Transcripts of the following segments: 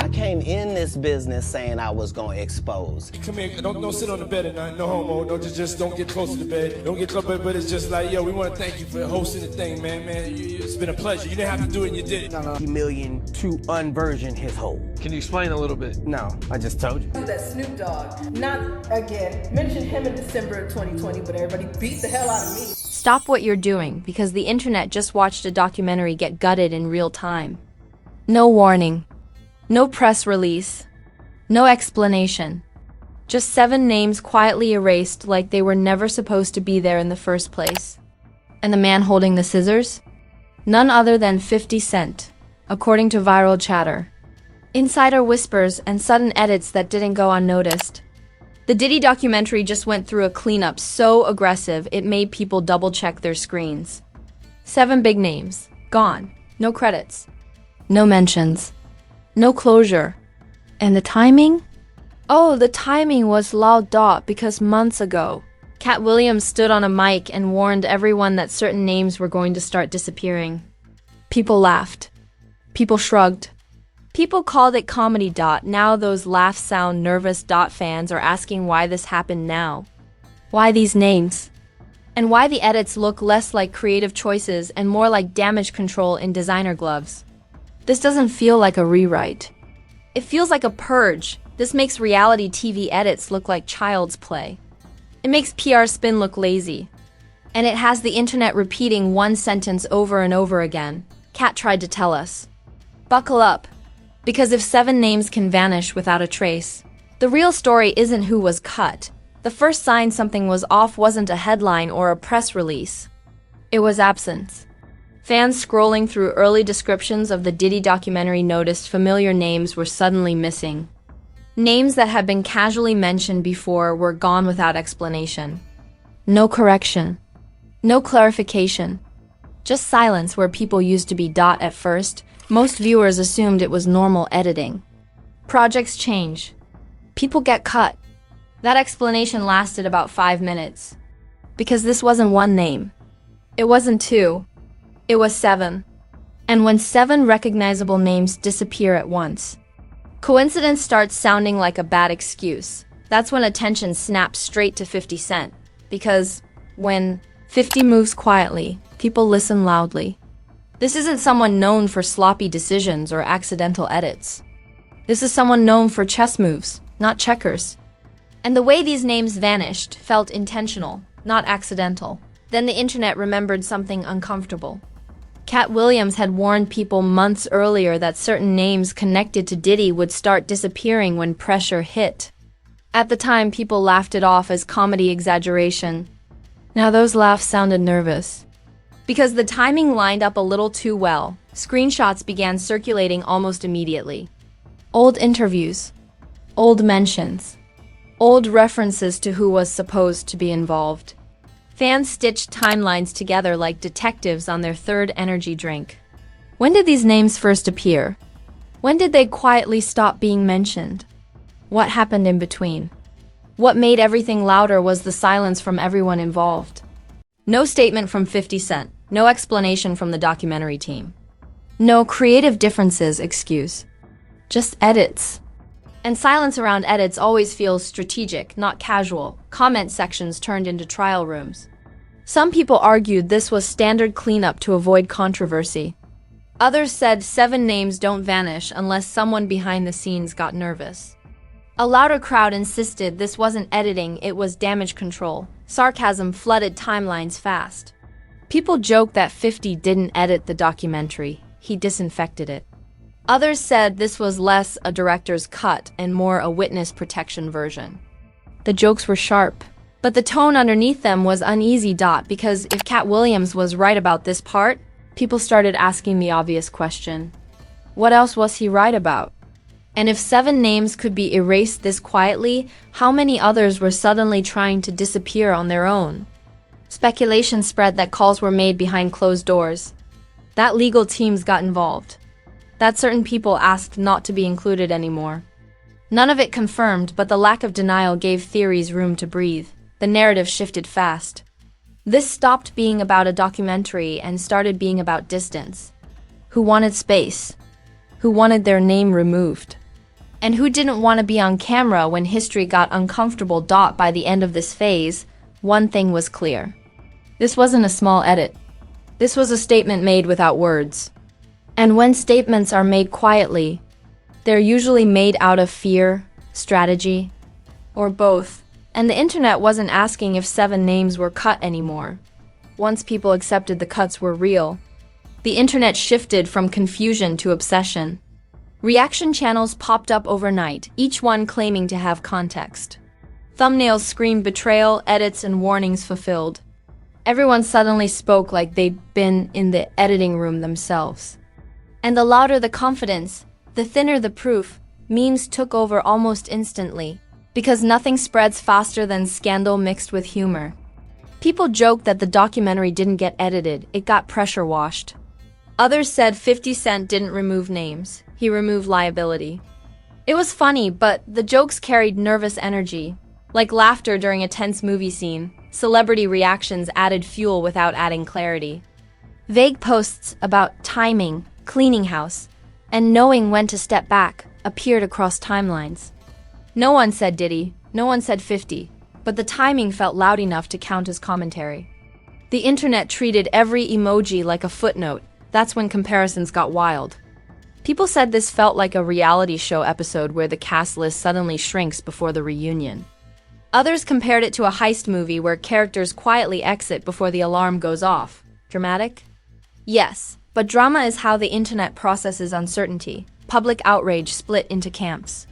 I came in this business saying I was gonna expose. Come here, don't sit on the bed at night, no homo, just don't get close to the bed, don't get close, but it's just like, yo, we want to thank you for hosting the thing, man, it's been a pleasure, you didn't have to do it and you did it. No. Million to unversion his whole. Can you explain a little bit? No, I just told you. That Snoop Dogg, not again, mentioned him in December of 2020, but everybody beat the hell out of me. Stop what you're doing, because the internet just watched a documentary get gutted in real time. No warning. No press release. No explanation. Just 7 names quietly erased like they were never supposed to be there in the first place. And the man holding the scissors? None other than 50 Cent, according to viral chatter. Insider whispers and sudden edits that didn't go unnoticed. The Diddy documentary just went through a cleanup so aggressive it made people double-check their screens. 7 big names. Gone. No credits. No mentions. No closure. And the timing? Oh, the timing was loud dot because months ago, Cat Williams stood on a mic and warned everyone that certain names were going to start disappearing. People laughed. People shrugged. People called it comedy dot. Now those laughs sound nervous dot. Fans are asking why this happened now. Why these names? And why the edits look less like creative choices and more like damage control in designer gloves. This doesn't feel like a rewrite. It feels like a purge. This makes reality TV edits look like child's play. It makes PR spin look lazy. And it has the internet repeating one sentence over and over again. Cat tried to tell us. Buckle up. Because if 7 names can vanish without a trace, the real story isn't who was cut. The first sign something was off wasn't a headline or a press release. It was absence. Fans scrolling through early descriptions of the Diddy documentary noticed familiar names were suddenly missing. Names that had been casually mentioned before were gone without explanation. No correction. No clarification. Just silence where people used to be dot at first. Most viewers assumed it was normal editing. Projects change. People get cut. That explanation lasted about 5 minutes. Because this wasn't 1 name. It wasn't 2. It was 7. And when 7 recognizable names disappear at once, coincidence starts sounding like a bad excuse. That's when attention snaps straight to 50 Cent. Because when 50 moves quietly, people listen loudly. This isn't someone known for sloppy decisions or accidental edits. This is someone known for chess moves, not checkers. And the way these names vanished felt intentional, not accidental. Then the internet remembered something uncomfortable. Cat Williams had warned people months earlier that certain names connected to Diddy would start disappearing when pressure hit. At the time, people laughed it off as comedy exaggeration. Now those laughs sounded nervous. Because the timing lined up a little too well, screenshots began circulating almost immediately. Old interviews, old mentions, old references to who was supposed to be involved. Fans stitched timelines together like detectives on their 3rd energy drink. When did these names first appear? When did they quietly stop being mentioned? What happened in between? What made everything louder was the silence from everyone involved. No statement from 50 Cent. No explanation from the documentary team. No creative differences excuse. Just edits. And silence around edits always feels strategic, not casual. Comment sections turned into trial rooms. Some people argued this was standard cleanup to avoid controversy. Others said 7 names don't vanish unless someone behind the scenes got nervous. A louder crowd insisted this wasn't editing, it was damage control. Sarcasm flooded timelines fast. People joked that 50 didn't edit the documentary, he disinfected it. Others said this was less a director's cut and more a witness protection version. The jokes were sharp, but the tone underneath them was uneasy dot because if Cat Williams was right about this part, people started asking the obvious question. What else was he right about? And if 7 names could be erased this quietly, how many others were suddenly trying to disappear on their own? Speculation spread that calls were made behind closed doors. That legal teams got involved. That certain people asked not to be included anymore. None of it confirmed, but the lack of denial gave theories room to breathe. The narrative shifted fast. This stopped being about a documentary and started being about distance. Who wanted space? Who wanted their name removed? And who didn't want to be on camera when history got uncomfortable? By the end of this phase, one thing was clear. This wasn't a small edit. This was a statement made without words. And when statements are made quietly, they're usually made out of fear, strategy, or both. And the internet wasn't asking if 7 names were cut anymore. Once people accepted the cuts were real, the internet shifted from confusion to obsession. Reaction channels popped up overnight, each one claiming to have context. Thumbnails screamed betrayal, edits, and warnings fulfilled. Everyone suddenly spoke like they'd been in the editing room themselves. And the louder the confidence, the thinner the proof, memes took over almost instantly, because nothing spreads faster than scandal mixed with humor. People joked that the documentary didn't get edited, it got pressure washed. Others said 50 Cent didn't remove names, he removed liability. It was funny, but the jokes carried nervous energy. Like laughter during a tense movie scene, celebrity reactions added fuel without adding clarity. Vague posts about timing, cleaning house, and knowing when to step back appeared across timelines. No one said Diddy, no one said 50, but the timing felt loud enough to count as commentary. The internet treated every emoji like a footnote. That's when comparisons got wild. People said this felt like a reality show episode where the cast list suddenly shrinks before the reunion. Others compared it to a heist movie where characters quietly exit before the alarm goes off. Dramatic? Yes, but drama is how the internet processes uncertainty. Public outrage split into camps.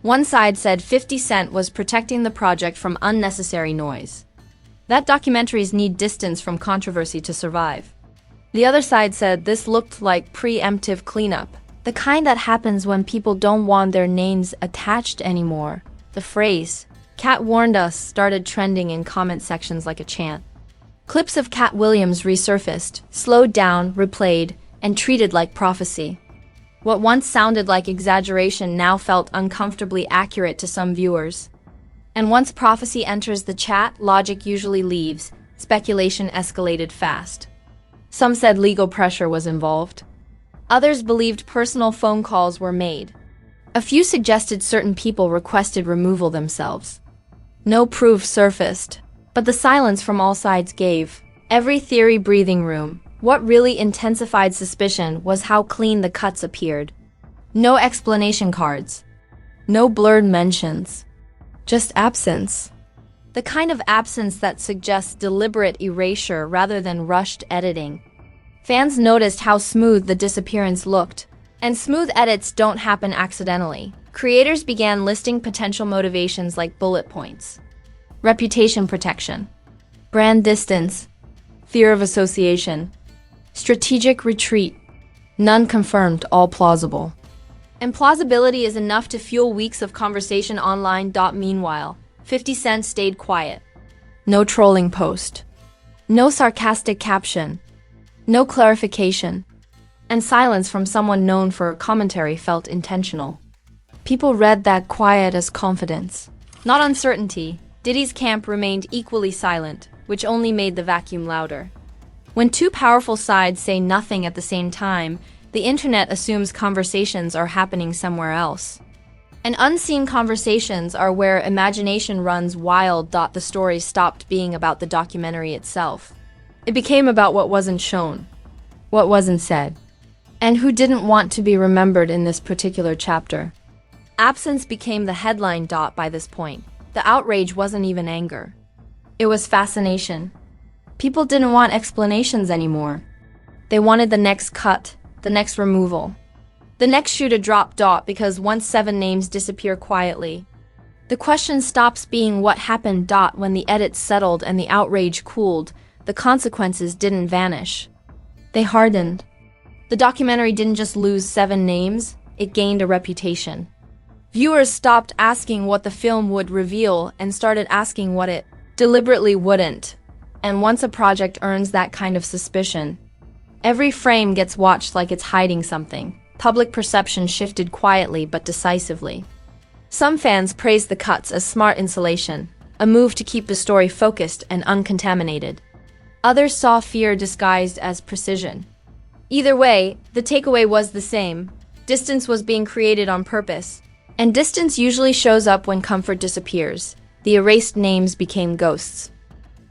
One side said 50 Cent was protecting the project from unnecessary noise. That documentaries need distance from controversy to survive. The other side said this looked like preemptive cleanup, the kind that happens when people don't want their names attached anymore. The phrase, "Cat warned us," started trending in comment sections like a chant. Clips of Cat Williams resurfaced, slowed down, replayed, and treated like prophecy. What once sounded like exaggeration now felt uncomfortably accurate to some viewers. And once prophecy enters the chat, logic usually leaves. Speculation escalated fast. Some said legal pressure was involved. Others believed personal phone calls were made. A few suggested certain people requested removal themselves. No proof surfaced, but the silence from all sides gave every theory breathing room. What really intensified suspicion was how clean the cuts appeared. No explanation cards. No blurred mentions. Just absence. The kind of absence that suggests deliberate erasure rather than rushed editing. Fans noticed how smooth the disappearance looked. And smooth edits don't happen accidentally. Creators began listing potential motivations like bullet points. Reputation protection. Brand distance. Fear of association. Strategic retreat. None confirmed, all plausible. And plausibility is enough to fuel weeks of conversation online. Meanwhile, 50 Cent stayed quiet. No trolling post. No sarcastic caption. No clarification. And silence from someone known for commentary felt intentional. People read that quiet as confidence, not uncertainty. Diddy's camp remained equally silent, which only made the vacuum louder. When two powerful sides say nothing at the same time, the internet assumes conversations are happening somewhere else. And unseen conversations are where imagination runs wild. The story stopped being about the documentary itself. It became about what wasn't shown, what wasn't said, and who didn't want to be remembered in this particular chapter. Absence became the headline. By this point, the outrage wasn't even anger. It was fascination. People didn't want explanations anymore. They wanted the next cut, the next removal, the next shoe to drop. Because once 7 names disappear quietly, the question stops being what happened. When the edits settled and the outrage cooled, the consequences didn't vanish. They hardened. The documentary didn't just lose 7 names, it gained a reputation. Viewers stopped asking what the film would reveal and started asking what it deliberately wouldn't. And once a project earns that kind of suspicion, every frame gets watched like it's hiding something. Public perception shifted quietly but decisively. Some fans praised the cuts as smart insulation, a move to keep the story focused and uncontaminated. Others saw fear disguised as precision. Either way, the takeaway was the same. Distance was being created on purpose, And distance usually shows up when comfort disappears. The erased names became ghosts.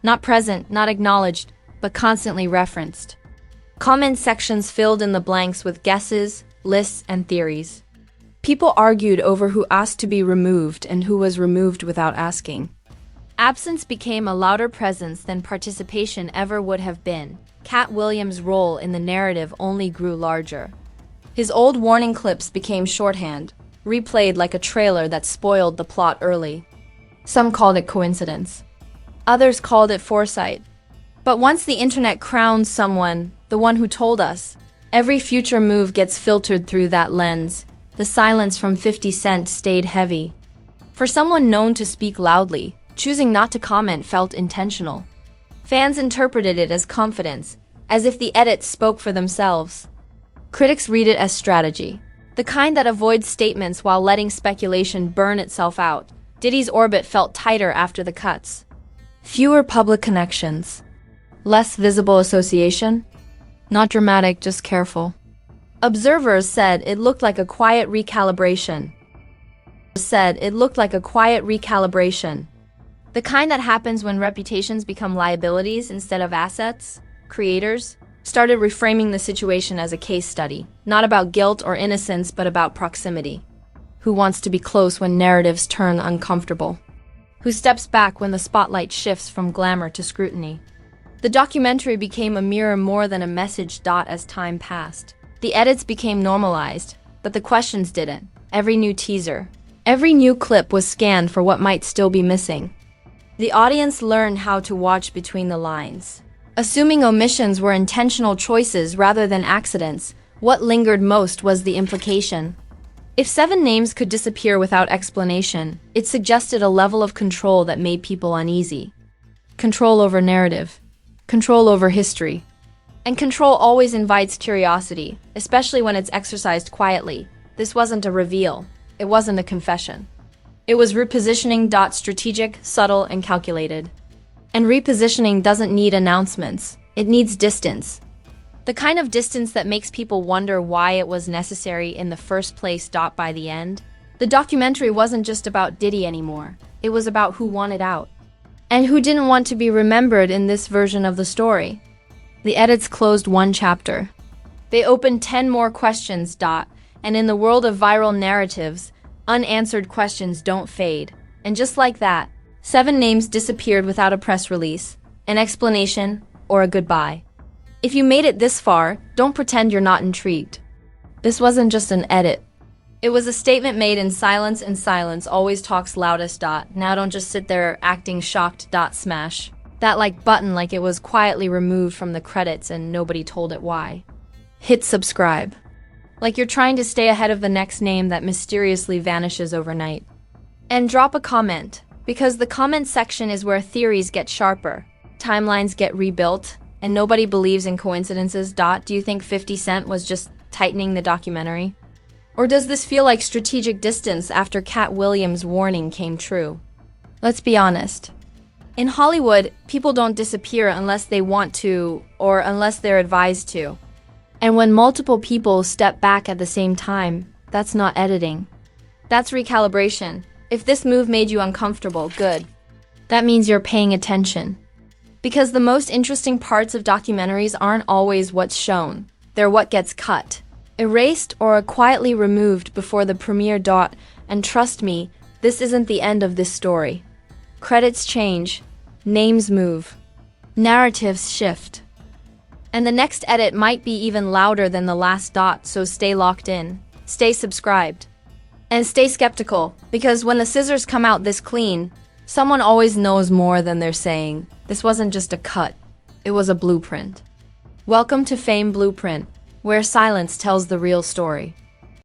Not present, not acknowledged, but constantly referenced. Comment sections filled in the blanks with guesses, lists, and theories. People argued over who asked to be removed and who was removed without asking. Absence became a louder presence than participation ever would have been. Cat Williams' role in the narrative only grew larger. His old warning clips became shorthand, replayed like a trailer that spoiled the plot early. Some called it coincidence. Others called it foresight. But once the internet crowns someone, the one who told us, every future move gets filtered through that lens. The silence from 50 Cent stayed heavy. For someone known to speak loudly, choosing not to comment felt intentional. Fans interpreted it as confidence, as if the edits spoke for themselves. Critics read it as strategy, the kind that avoids statements while letting speculation burn itself out. Diddy's orbit felt tighter after the cuts. Fewer public connections. Less visible association. Not dramatic, just careful. Observers said it looked like a quiet recalibration. The kind that happens when reputations become liabilities instead of assets. Creators started reframing the situation as a case study, not about guilt or innocence, but about proximity. Who wants to be close when narratives turn uncomfortable? Who steps back when the spotlight shifts from glamour to scrutiny? The documentary became a mirror more than a message. As time passed, the edits became normalized, but the questions didn't. Every new teaser, every new clip was scanned for what might still be missing. The audience learned how to watch between the lines. Assuming omissions were intentional choices rather than accidents, what lingered most was the implication. If 7 names could disappear without explanation, it suggested a level of control that made people uneasy. Control over narrative, control over history. And control always invites curiosity, especially when it's exercised quietly. This wasn't a reveal. It wasn't a confession. It was repositioning. Strategic, subtle, and calculated. And repositioning doesn't need announcements. It needs distance. The kind of distance that makes people wonder why it was necessary in the first place. By the end, the documentary wasn't just about Diddy anymore. It was about who wanted out. And who didn't want to be remembered in this version of the story. The edits closed one chapter. They opened 10 more questions. And in the world of viral narratives, unanswered questions don't fade. And just like that, 7 names disappeared without a press release, an explanation, or a goodbye. If you made it this far, don't pretend you're not intrigued. This wasn't just an edit. It was a statement made in silence, and silence always talks loudest. Now don't just sit there acting shocked. Smash that like button like it was quietly removed from the credits and nobody told it why. Hit subscribe. Like you're trying to stay ahead of the next name that mysteriously vanishes overnight. And drop a comment, because the comment section is where theories get sharper, timelines get rebuilt, and nobody believes in coincidences. Do you think 50 Cent was just tightening the documentary? Or does this feel like strategic distance after Cat Williams' warning came true? Let's be honest. In Hollywood, people don't disappear unless they want to, or unless they're advised to. And when multiple people step back at the same time, that's not editing. That's recalibration. If this move made you uncomfortable, good. That means you're paying attention. Because the most interesting parts of documentaries aren't always what's shown. They're what gets cut, erased, or quietly removed before the premiere. And trust me, this isn't the end of this story. Credits change, names move, narratives shift. And the next edit might be even louder than the last. So stay locked in, stay subscribed, and stay skeptical, because when the scissors come out this clean, someone always knows more than they're saying. This wasn't just a cut, it was a blueprint. Welcome to Fame Blueprint, where silence tells the real story.